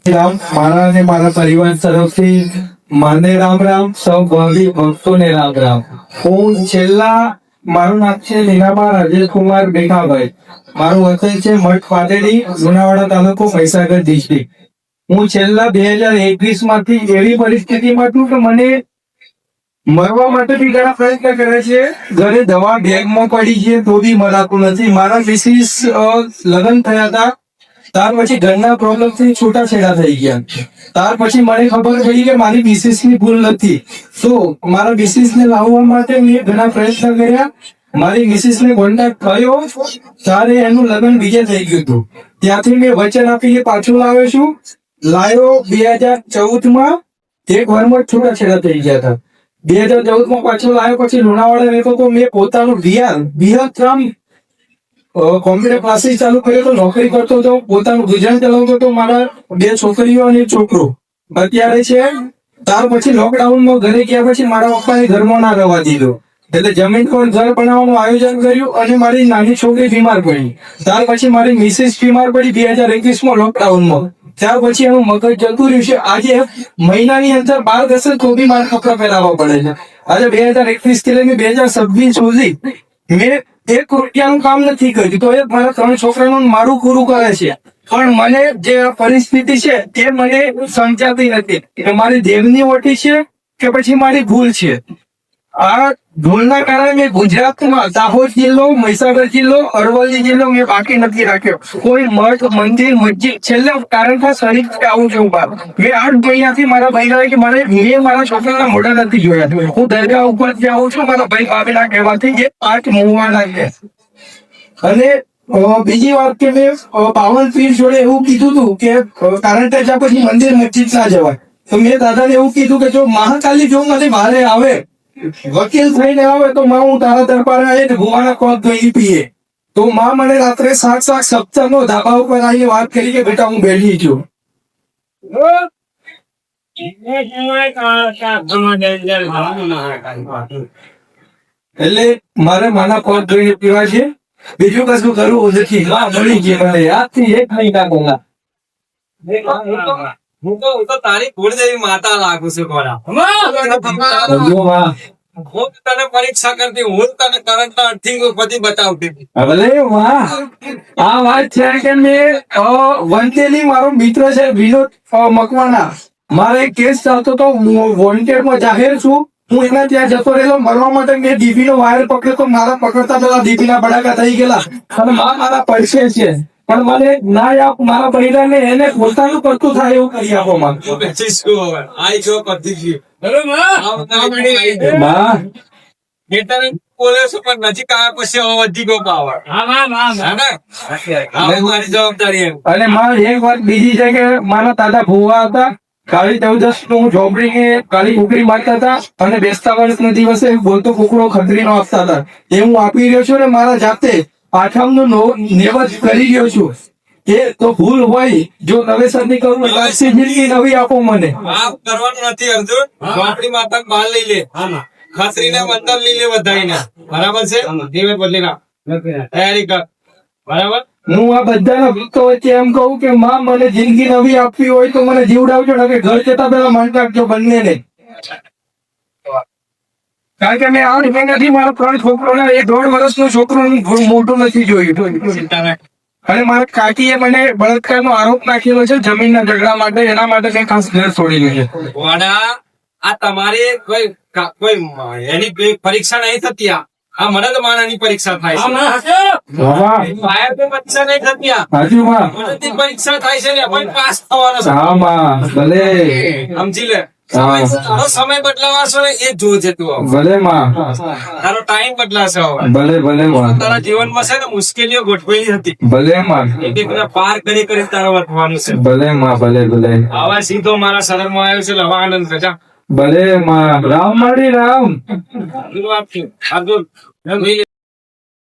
રામ, મારા અને મારા પરિવાર તરફથી મને રામ રામ, સૌ ભાવિ ભક્તોને રામ રામ. હું મારું નામ છે લીલાબા રાજેશકુમાર બેઠાભાઈ. મારું વતન છે મઠ પાટેડી, લુણાવાડા તાલુકો, મહીસાગર ડિસ્ટ્રિક્ટ. હું છેલ્લા 2021 માંથી એવી પરિસ્થિતિમાં છું કે મને મરવા માટે બી ઘણા પ્રયત્ન કરે છે. ઘરે દવા બેગમાં પડી છે તો બી મરાતું નથી. મારા મિસિસ લગ્ન થયા હતા, ત્યાર પછી ઘરના પ્રોબ્લેમ થી છૂટાછેડા થઈ ગયા. ત્યાર પછી મને ખબર પડી કે મારી મિસિસ ની ભૂલ નથી. તો મારા મિસિસ ને લાવવા માટે મેં ઘણા પ્રયત્ન કર્યા. મારી મિસિસ ને કોન્ટેક્ટ થયો ત્યારે એનું લગ્ન બીજે થઈ ગયું હતું. ત્યાંથી મેં વચન આપીને પાછું લાવ્યો 2014 માં. એક વારમાં છૂટાછેડા થઈ ગયા હતા. 2014 માં પાછો લાવ્યો. પછી લુણાવાડા રહેતો તો મેં પોતાનું બિહાર કોમ્પ્યુટર ક્લાસીસ ચાલુ કર્યો તો, નોકરી કરતો હતો, પોતાનું ગુજરાન ચલાવતો હતો. મારા 2 છોકરીઓ અને એક છોકરો અત્યારે છે. ત્યાર પછી લોકડાઉનમાં ઘરે ગયા પછી મારા પપ્પાએ ઘરમાં ના રહેવા દીધો, એટલે જમીન પર ઘર બનાવવાનું આયોજન કર્યું અને મારી નાની છોકરી બીમાર પડી. ત્યાર પછી મારી મિસિસ બીમાર પડી 2021 માં લોકડાઉનમાં. ત્યાર પછી એનું મગજ જતું રહ્યું છે. આજે મહિનાની અંદર 12 થશે તો બી મારે કપડા પહેરાવવા પડે છે. આજે 2021 થી લઈને 2026 સુધી મેં 1 રૂપિયાનું કામ નથી કર્યું, તો એ મારા 3 છોકરાનું મારું પૂરું કરે છે. પણ મને જે પરિસ્થિતિ છે તે મને સમજાતી નથી કે મારી દેવની ઓટી છે કે પછી મારી ભૂલ છે. આ ભૂલના કારણે મેં ગુજરાતમાં દાહોદ જિલ્લો, મહીસાગર જિલ્લો, અરવલ્લી જિલ્લો મેં બાકી નથી રાખ્યો. કોઈ મઠ, મંદિર, મસ્જિદ છેલ્લે કારણ કે શરીર આવું છું બહાર. મેં 8 મહિનાથી મારા ભાઈ કે મેં મારા છોકરાના મોઢા નથી જોયા. હું દરગાહ ઉપર જાઉં છું મારા ભાઈ ભાભીના કહેવાથી, જે 5 મુવાના છે. અને બીજી વાત કે મેં પાવન પીર જોડે એવું કીધું હતું કે કારણ કે ત્યાં પછી મંદિર મસ્જિદ ના જવાય. તો મેં દાદાને એવું કીધું કે જો મહાકાલી જો મને મારે આવે, વકીલ થઈને આવે તો માં હું તારા દરબારે આવીને ભુવાના કોલ ધોઈ પીએ. તો માં મને રાત્રે 7 સપ્તાહનો ધાબા ઉપર આવીને વાત કરી કે બેટા હું બેઠી છું. એટલે મારે માના કોલ ધોઈને પીવા છે, બીજું કશું કરવું નથી. મળી ગઈ મને આજથી 1 મહિના પહેલા. હું તો તારી કુળદેવી માતા લાગુ છું. હું તને પરીક્ષા કરતી, હું તને કરંટ ના અર્થિંગ બધી બતાવતી. આ વાત છે કે મેં વંટેલી મારો મિત્ર છે વિનોદ મકવાના, મારે કેસ ચાલતો તો વોન્ટેડ માં જાહેર છું. હું એના ત્યાં જતો રહેલો મરવા માટે. મેં ડીપી નો વાયર પકડ્યો તો મારા પકડતા પેલા ડીપી ના બડાકા થઈ ગયેલા. અને મારા પૈસે છે પણ મને ના આપ, મારા પરિવારને એને પોતાનું કરતું થાય એવું કરી આપો. માં આઈ જો કરતી ગઈ બોલે છે પણ નજીક આવ્યા પછી વધી ગયો પાવર. મારી જવાબદારી. અને મારી એક વાત બીજી છે કે મારા દાદા ભુવા હતા, કાળી 14 નું ઝોપડી કાળી કુકરી મારતા હતા અને બેસતા વર્ષના દિવસે બોલતો કુકડો ખત્રીનો આપતા હતા. એ હું આપી રહ્યો છું ને મારા જાતે 8મ નેવત કરી રહ્યો છું. એ તો ભૂલ હોય, જો નવેસર ની કરું જિંદગી નવી આપો મને. આ કરવાનું નથી અર્જુન. આપણી માતા બહાર લઈ લે, ખત્રીને મંદર લઈ લે વધાઈને. બરાબર છે? ધીમે બદલી ના તૈયારી કર. બરાબર. હું આ બધાના ભક્તો વચ્ચે એમ કહું કે માં મને જિંદગી નવી આપવી હોય તો મને જીવડાવજો, ને ઘર જતા પેલા માંગ રાખજો બંનેને. કારણ કે મેં 8 મહિનાથી મારા 3 છોકરોને 1.5 વર્ષનું છોકરું મોટું નથી જોયું. અને મારા કાકીએ મને બળાત્કારનો આરોપ નાખેલો છે જમીનના ઝઘડા માટે. એના માટે મેં ખાસ ઘર છોડી છે. આ તમારી કોઈ એની પરીક્ષા નહીં થતી. આ મને તો માનાની પરીક્ષા થાય છે. પરીક્ષા નહીં થતી. પરીક્ષા થાય છે ને પાસ થવાનો ભલે સમજી લે. સમય બદલાવાશો ને એ જોજે તું. ભલે માં તારો ટાઈમ બદલાશે. ભલે ભલે માં તારા જીવનમાં છે ને મુશ્કેલીઓ ગોઠવેલી હતી. ભલે માં એક પાર કરી કરી તારે વધવાનું છે. ભલે માં ભલે ભલે. આવા સીધો મારા શરણમાં આવ્યો છે. હવે આનંદ રજા. ભલે માં. રામ મારી રામ.